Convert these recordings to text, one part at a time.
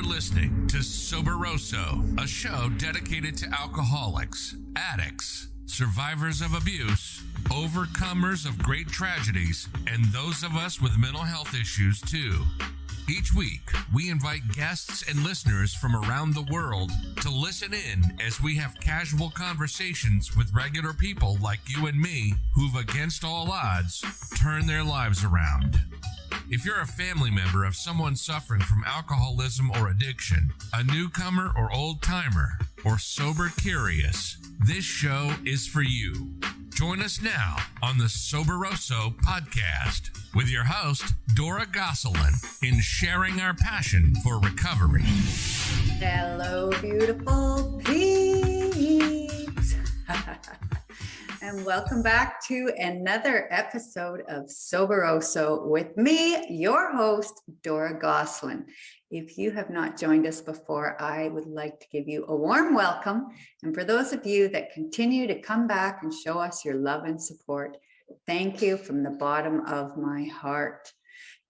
You're listening to Soberoso, a show dedicated to alcoholics, addicts, survivors of abuse, overcomers of great tragedies, and those of us with mental health issues too. Each week, we invite guests and listeners from around the world to listen in as we have casual conversations with regular people like you and me who've, against all odds, turned their lives around. If you're a family member of someone suffering from alcoholism or addiction, a newcomer or old-timer, or sober curious, this show is for you. Join us now on the Soberoso podcast with your host, Dora in sharing our passion for recovery. Hello, beautiful peeps. And welcome back to another episode of Soberoso with me, your host, Dora Gosselin. If you have not joined us before, I would like to give you a warm welcome. And for those of you that continue to come back and show us your love and support, thank you from the bottom of my heart.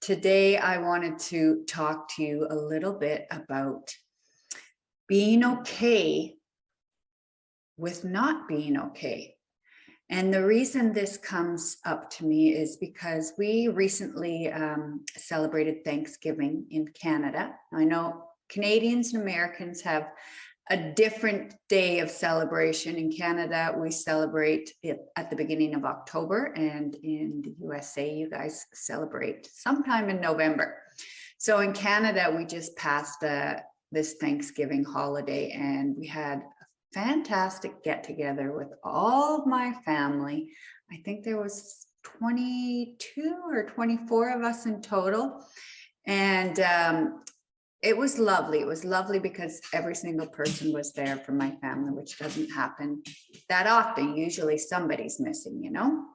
Today, I wanted to talk to you a little bit about being okay with not being okay. And the reason this comes up to me is because we recently celebrated Thanksgiving in Canada. I know Canadians and Americans have a different day of celebration. In Canada, we celebrate it at the beginning of October, and in the USA, you guys celebrate sometime in November. So in Canada, we just passed this Thanksgiving holiday, and we had fantastic get together with all of my family. I think there was 22 or 24 of us in total. And it was lovely. It was lovely because every single person was there from my family, which doesn't happen that often. Usually somebody's missing, you know?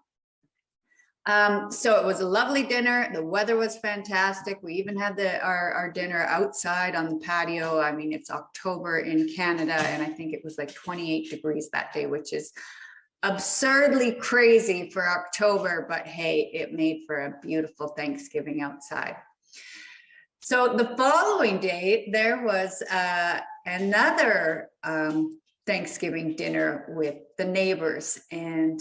So it was a lovely dinner. The weather was fantastic. We even had our dinner outside on the patio. I mean, it's October in Canada, and I think it was like 28 degrees that day, which is absurdly crazy for October, but hey, it made for a beautiful Thanksgiving outside. So the following day, there was another Thanksgiving dinner with the neighbors, and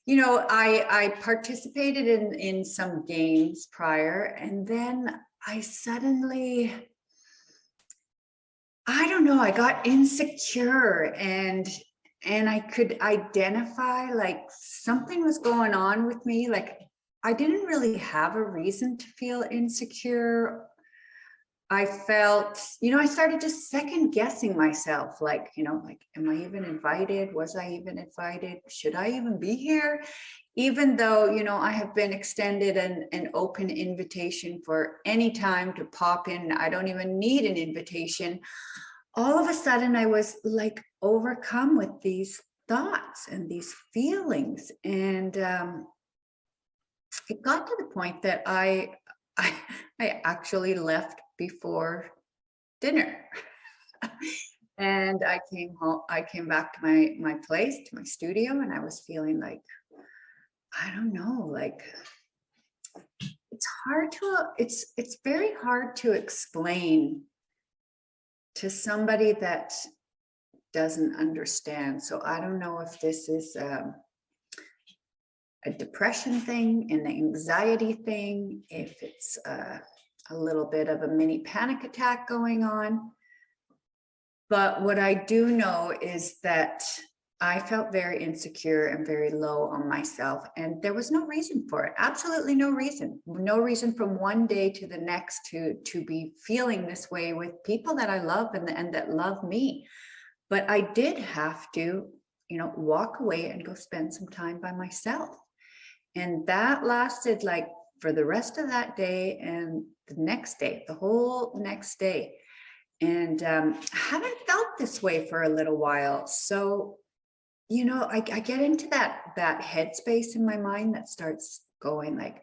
you know, I participated in some games prior, and then I suddenly, I don't know, I got insecure, and I could identify like something was going on with me. Like I didn't really have a reason to feel insecure. I felt, you know, I started just second guessing myself, like, you know, like, am I even invited? Was I even invited? Should I even be here? Even though, you know, I have been extended an open invitation for any time to pop in. I don't even need an invitation. All of a sudden, I was like overcome with these thoughts and these feelings. And it got to the point that I actually left before dinner. And I came home, I came back to my place, to my studio, and I was feeling like, I don't know, like it's very hard to explain to somebody that doesn't understand. So I don't know if this is a depression thing, an anxiety thing, if it's a little bit of a mini panic attack going on. But what I do know is that I felt very insecure and very low on myself, and there was no reason for it. Absolutely no reason. No reason from one day to the next to be feeling this way with people that I love and that love me. But I did have to, you know, walk away and go spend some time by myself. And that lasted like for the rest of that day and the next day, the whole next day. And I haven't felt this way for a little while. So, you know, I get into that headspace in my mind that starts going like,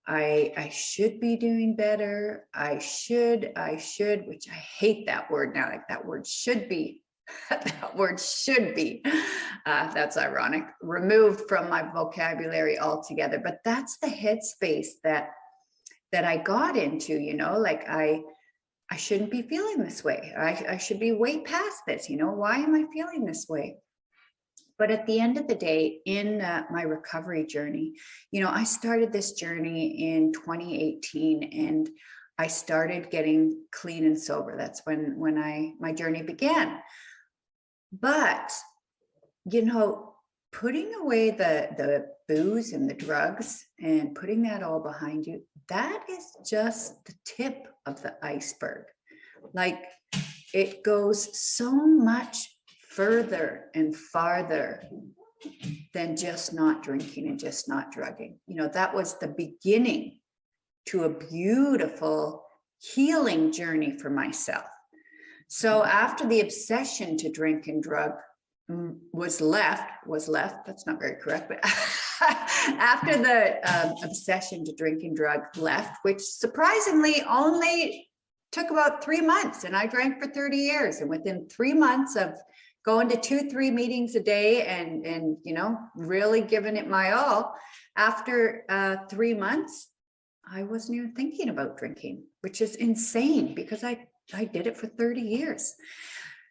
I should be doing better. I should, which I hate that word now, like that word should be. That word should be, that's ironic, removed from my vocabulary altogether. But that's the headspace that I got into, you know, like I I shouldn't be feeling this way. I should be way past this. Why am I feeling this way? But at the end of the day, in my recovery journey, I started this journey in 2018, and I started getting clean and sober. That's when my journey began. But, putting away the booze and the drugs and putting that all behind you, that is just the tip of the iceberg. Like, it goes so much further and farther than just not drinking and just not drugging. That was the beginning to a beautiful healing journey for myself. So after the obsession to drink and drug was left, that's not very correct, but after the obsession to drink and drug left, which surprisingly only took about 3 months, and I drank for 30 years. And within 3 months of going to 2-3 meetings a day and really giving it my all, after 3 months, I wasn't even thinking about drinking, which is insane because I did it for 30 years.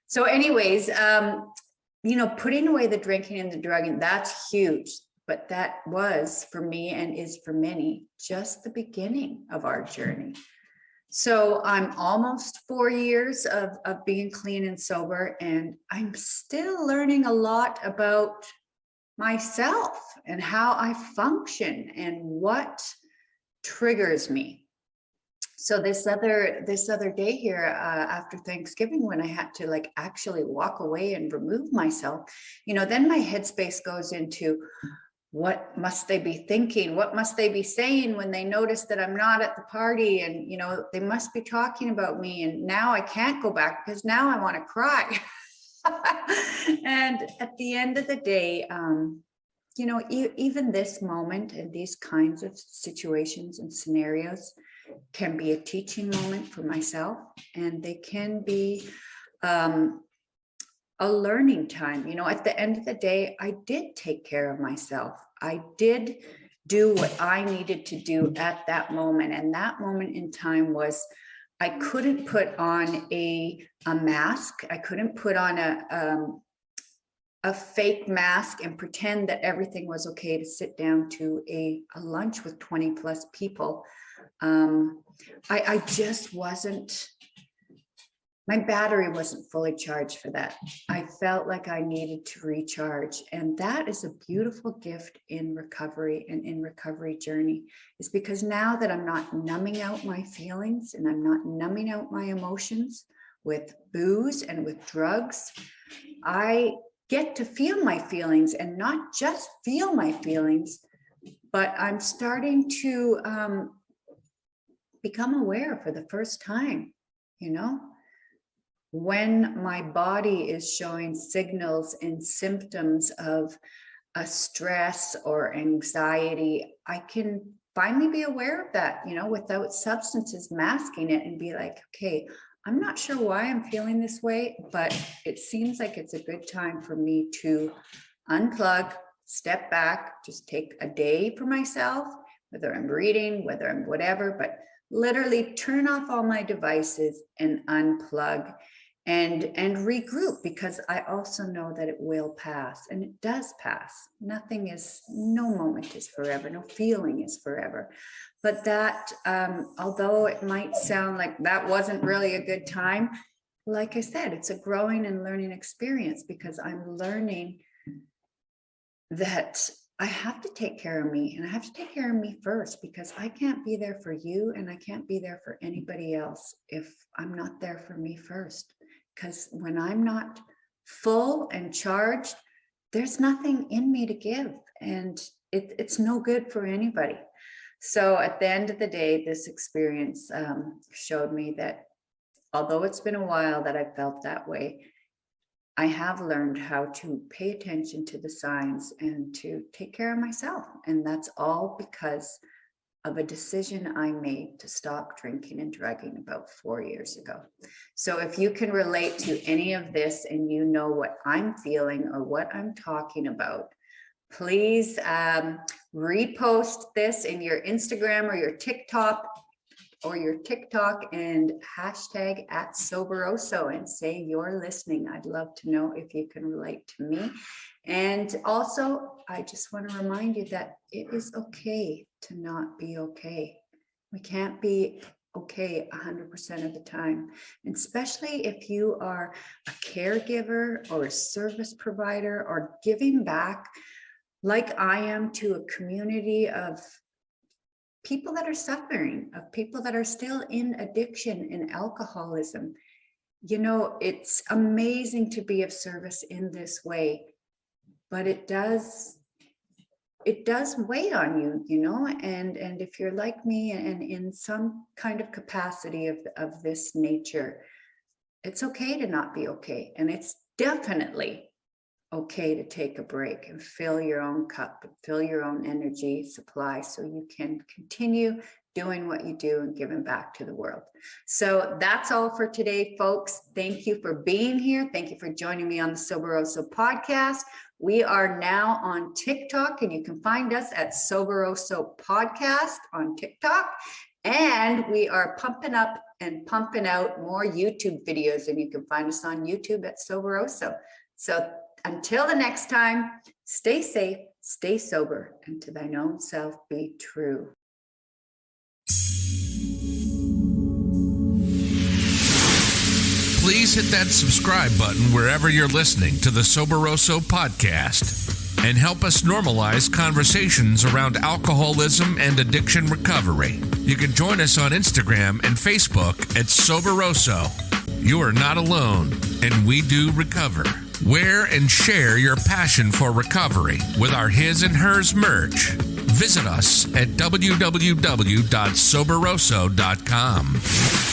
So anyways, putting away the drinking and the drugging, that's huge. But that was for me, and is for many, just the beginning of our journey. So I'm almost 4 years of being clean and sober, and I'm still learning a lot about myself and how I function and what triggers me. So this other day here, after Thanksgiving, when I had to actually walk away and remove myself, then my headspace goes into, what must they be thinking? What must they be saying when they notice that I'm not at the party? And, they must be talking about me. And now I can't go back because now I want to cry. And at the end of the day, even this moment and these kinds of situations and scenarios can be a teaching moment for myself, and they can be a learning time. At the end of the day, I did take care of myself. I did do what I needed to do at that moment. And that moment in time was, I couldn't put on a mask. I couldn't put on a fake mask and pretend that everything was okay to sit down to a lunch with 20 plus people. I just wasn't, my battery wasn't fully charged for that. I felt like I needed to recharge. And that is a beautiful gift in recovery and in recovery journey, is because now that I'm not numbing out my feelings and I'm not numbing out my emotions with booze and with drugs, I get to feel my feelings, and not just feel my feelings, but I'm starting to become aware for the first time, when my body is showing signals and symptoms of a stress or anxiety. I can finally be aware of that, without substances masking it, and be like, okay, I'm not sure why I'm feeling this way, but it seems like it's a good time for me to unplug, step back, just take a day for myself, whether I'm reading, whether I'm whatever, but literally turn off all my devices and unplug and regroup, because I also know that it will pass, and it does pass. No moment is forever, no feeling is forever. But that, although it might sound like that wasn't really a good time, like I said, it's a growing and learning experience, because I'm learning that I have to take care of me, and I have to take care of me first, because I can't be there for you and I can't be there for anybody else if I'm not there for me first. Because when I'm not full and charged, there's nothing in me to give, and it's no good for anybody. So at the end of the day, this experience showed me that although it's been a while that I felt that way, I have learned how to pay attention to the signs and to take care of myself. And that's all because of a decision I made to stop drinking and drugging about 4 years ago. So if you can relate to any of this and you know what I'm feeling or what I'm talking about, please repost this in your Instagram or your TikTok or your TikTok and hashtag @Soberoso and say you're listening. I'd love to know if you can relate to me. And also, I just want to remind you that it is okay to not be okay. We can't be okay 100% of the time, and especially if you are a caregiver or a service provider or giving back like I am to a community of people that are suffering, of people that are still in addiction and alcoholism. You know, it's amazing to be of service in this way, but it does weigh on you, you know, and if you're like me and in some kind of capacity of this nature, it's okay to not be okay. And it's definitely okay to take a break and fill your own cup, fill your own energy supply so you can continue doing what you do and giving back to the world. So that's all for today, folks. Thank you for being here. Thank you for joining me on the Soberoso podcast. We are now on TikTok, and you can find us at Soberoso Podcast on TikTok. And we are pumping up and pumping out more YouTube videos, and you can find us on YouTube at Soberoso. So until the next time, stay safe, stay sober, and to thine own self be true. Please hit that subscribe button wherever you're listening to the Soberoso podcast and help us normalize conversations around alcoholism and addiction recovery. You can join us on Instagram and Facebook at Soberoso. You are not alone, and we do recover. Wear and share your passion for recovery with our His and Hers merch. Visit us at www.soberoso.com.